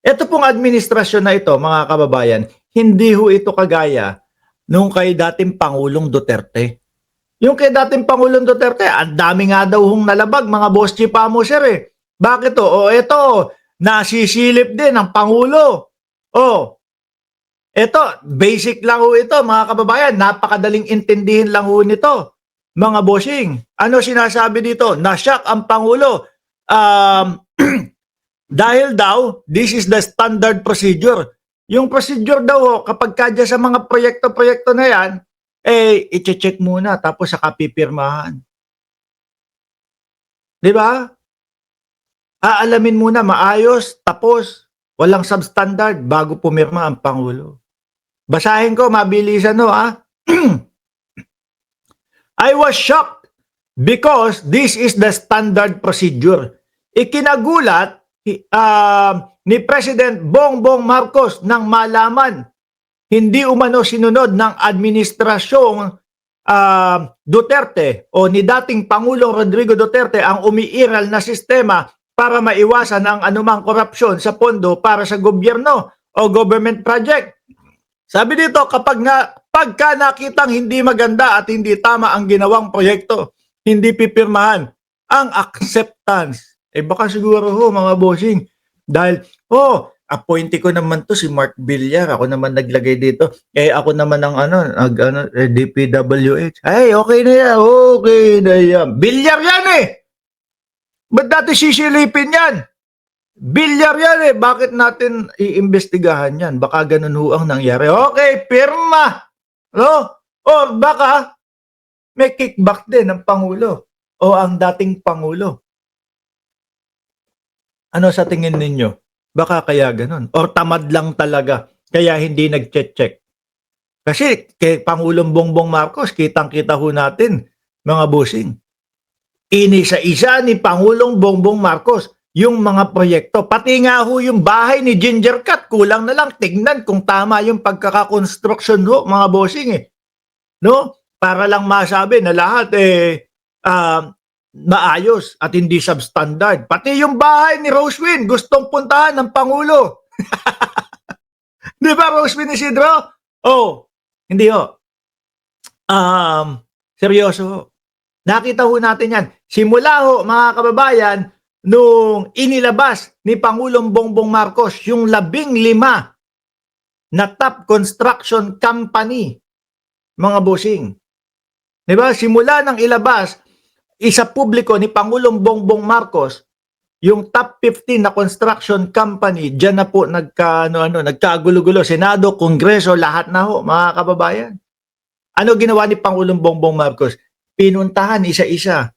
Ito pong administrasyon na ito, mga kababayan, hindi ho ito kagaya nung kay dating Pangulong Duterte. Yung kay dating Pangulong Duterte, ang dami nga daw hong nalabag, mga boss chief amo sir eh. Bakit to? O ito, nasisilip din ng Pangulo. O, ito, basic lang ho ito, mga kababayan. Napakadaling intindihin lang ho nito, mga bossing. Ano sinasabi dito? Na-shock ang Pangulo. Dahil daw, this is the standard procedure. Yung procedure daw ho, kapag kadya sa mga proyekto-proyekto na yan, i-check muna tapos saka pipirmahan. Di ba? Aalamin muna maayos, tapos walang substandard bago pumirma ang Pangulo. Basahin ko, mabilisan no I was shocked because this is the standard procedure. Ikinagulat ni President Bongbong Marcos nang malaman hindi umano sinunod ng administrasyong Duterte o ni dating Pangulong Rodrigo Duterte ang umiiral na sistema para maiwasan ang anumang korupsyon sa pondo para sa gobyerno o government project. Sabi dito, pagka nakitang hindi maganda at hindi tama ang ginawang proyekto, hindi pipirmahan ang acceptance. Baka siguro mga bossing, dahil, appointee ko naman to si Mark Villar. Ako naman naglagay dito. Ako naman ang DPWH. Ay, okay na yan. Okay na yan. Villar yan eh. Ba't natin sisilipin yan? Villar yan eh. Bakit natin iimbestigahan yan? Baka ganun ho ang nangyari. Okay, pirma. No? Or baka may kickback din ng Pangulo o ang dating Pangulo. Ano sa tingin ninyo? Baka kaya ganun. Or tamad lang talaga. Kaya hindi nag-check. Kasi kay Pangulong Bongbong Marcos, kitang-kita ho natin, mga bossing. Inisa-isa ni Pangulong Bongbong Marcos yung mga proyekto. Pati nga ho yung bahay ni Ginger Cat, kulang na lang tignan kung tama yung pagkakakonstruksyon ho, mga bossing eh. No? Para lang masabi na lahat maayos at hindi substandard. Pati yung bahay ni Rosewin, gustong puntahan ng Pangulo. Di ba, Rosewin Isidro? Hindi ho. Seryoso ho. Nakita ho natin yan. Simula ho, mga kababayan, nung inilabas ni Pangulong Bongbong Marcos yung 15 na top construction company, mga bossing. Di ba? Simula nang ilabas, isa publiko ni Pangulong Bongbong Marcos, yung top 15 na construction company, dyan na po nagkagulo-gulo. Senado, Kongreso, lahat na ho, mga kababayan. Ano ginawa ni Pangulong Bongbong Marcos? Pinuntahan isa-isa.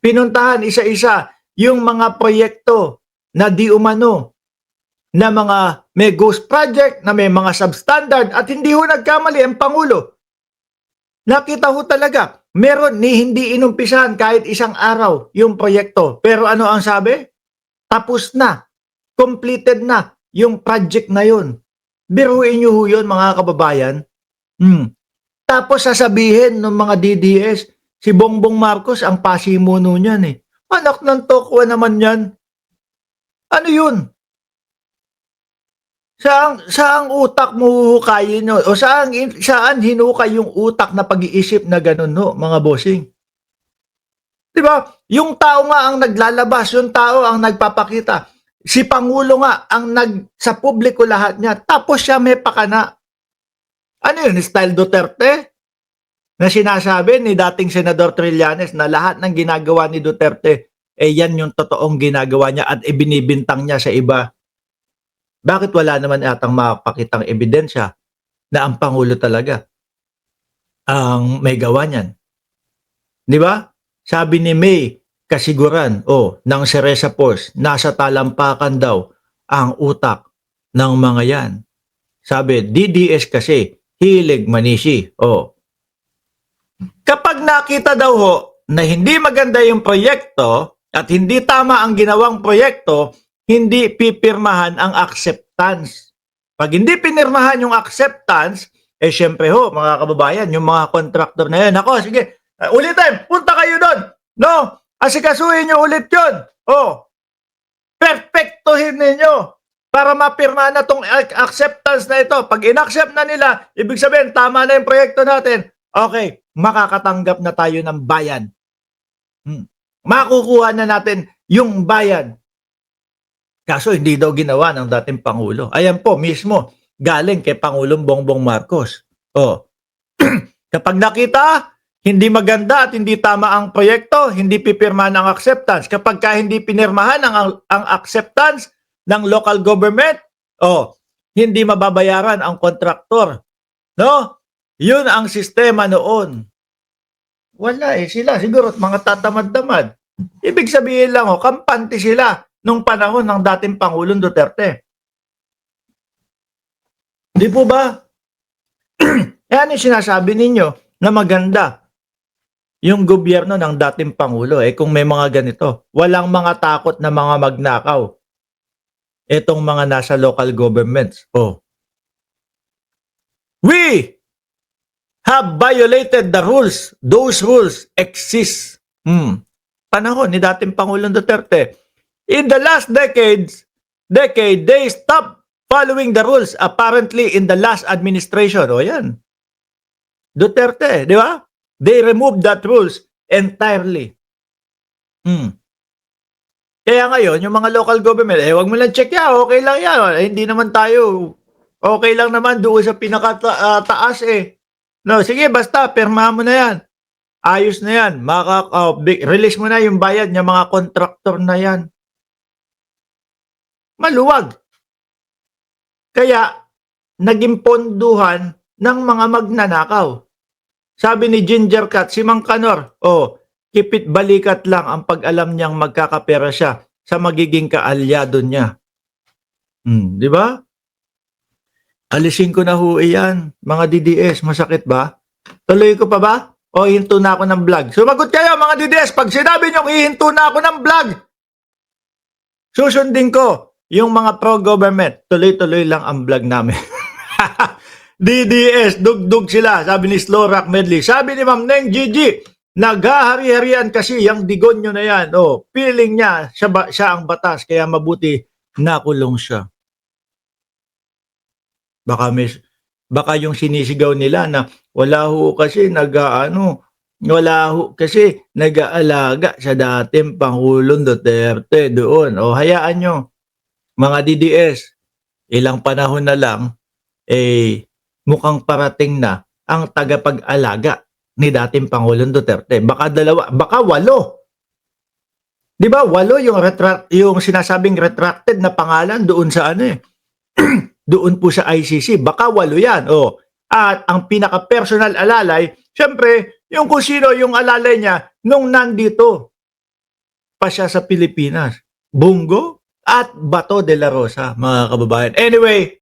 Pinuntahan isa-isa yung mga proyekto na di umano, na mga may ghost project, na may mga substandard, at hindi ho nagkamali ang Pangulo. Nakita ho talaga, meron ni hindi inumpisahan kahit isang araw yung proyekto. Pero ano ang sabi? Tapos na. Completed na yung project na yun. Biruin nyo ho yun, mga kababayan. Tapos sasabihin ng mga DDS, si Bongbong Marcos ang pasimuno niyan eh. Anak ng tokwa naman yan. Ano yun? Saang utak mo huhukayin no? O saan hinukay yung utak na pag-iisip na ganun no, mga bossing? Diba? Yung tao nga ang naglalabas, yung tao ang nagpapakita. Si Pangulo nga ang sa publiko lahat niya. Tapos siya may pakana. Ano yun? Style Duterte? Na sinasabi ni dating Senador Trillanes na lahat ng ginagawa ni Duterte, yan yung totoong ginagawa niya at ibinibintang niya sa iba. Bakit wala naman atang mapakitang ebidensya na ang Pangulo talaga ang may gawa niyan? Di ba? Sabi ni May Kasiguran, ng Ceresa Force, nasa talampakan daw ang utak ng mga yan. Sabi, DDS kasi, hilig manisi. Kapag nakita daw ho na hindi maganda yung proyekto at hindi tama ang ginawang proyekto, hindi pipirmahan ang acceptance. Pag hindi pinirmahan yung acceptance, syempre ho, mga kababayan, yung mga contractor na yan, ako, sige, ulitin, punta kayo doon. No, asikasuhin nyo ulit yun. Perfectohin ninyo. para mapirma na tong acceptance na ito. Pag inaccept na nila, ibig sabihin, tama na yung proyekto natin. Okay, makakatanggap na tayo ng bayad. Makukuha na natin yung bayad. Kaso hindi daw ginawa ng dating Pangulo. Ayan po, mismo, galing kay Pangulong Bongbong Marcos. Kapag nakita, hindi maganda at hindi tama ang proyekto, hindi pipirma ng acceptance. Kapag hindi pinirmahan ang acceptance ng local government, hindi mababayaran ang kontraktor. No? Yun ang sistema noon. Wala sila siguro mga tatamad-tamad. Ibig sabihin lang kampante sila nung panahon ng dating Pangulong Duterte. Di po ba? Yan yung sinasabi ninyo na maganda yung gobyerno ng dating Pangulo. Kung may mga ganito, walang mga takot na mga magnakaw. Itong mga nasa local governments. We have violated the rules. Those rules exist. Panahon ni dating Pangulong Duterte. In the last decade, they stopped following the rules apparently in the last administration. Yan. Duterte, di ba? They removed that rules entirely. Kaya ngayon, yung mga local government, wag mo lang check yan, okay lang yan. Hindi naman tayo, okay lang naman doon sa pinakataas No, sige, basta, pirma mo na yan. Ayos na yan. Release mo na yung bayad ng mga kontraktor na yan. Maluwag. Kaya, naging ponduhan ng mga magnanakaw. Sabi ni Ginger Cat, si Mang Kanor, kipit balikat lang ang pag-alam niyang magkakapera siya sa magiging kaalyado niya. Di ba? Alisin ko na ho iyan, mga DDS, masakit ba? Tuloy ko pa ba? O hinto na ako ng vlog? Sumagot kayo mga DDS, pag sinabi niyong hihinto na ako ng vlog, susundin ko yung mga pro-government. Tuloy-tuloy lang ang vlog namin. DDS, dugdug sila, sabi ni Slow Rock Medley. Sabi ni Ma'am Neng Gigi, naghahari-harian kasi yung digonyo na yan. Feeling niya, siya ang batas, kaya mabuti nakulong siya. Baka yung sinisigaw nila na wala ho kasi nag-aalaga sa dating Pangulong Duterte doon. Hayaan nyo, mga DDS, ilang panahon na lang, mukhang parating na ang tagapag-alaga ni dating Pangulong Duterte. Baka 2, baka 8. Di ba? 8 yung sinasabing retracted na pangalan doon sa doon po sa ICC. Baka 8 yan. At ang pinaka-personal alalay, syempre, yung kung sino yung alalay niya nung nandito pa siya sa Pilipinas. Bungo at Bato de la Rosa, mga kababayan. Anyway,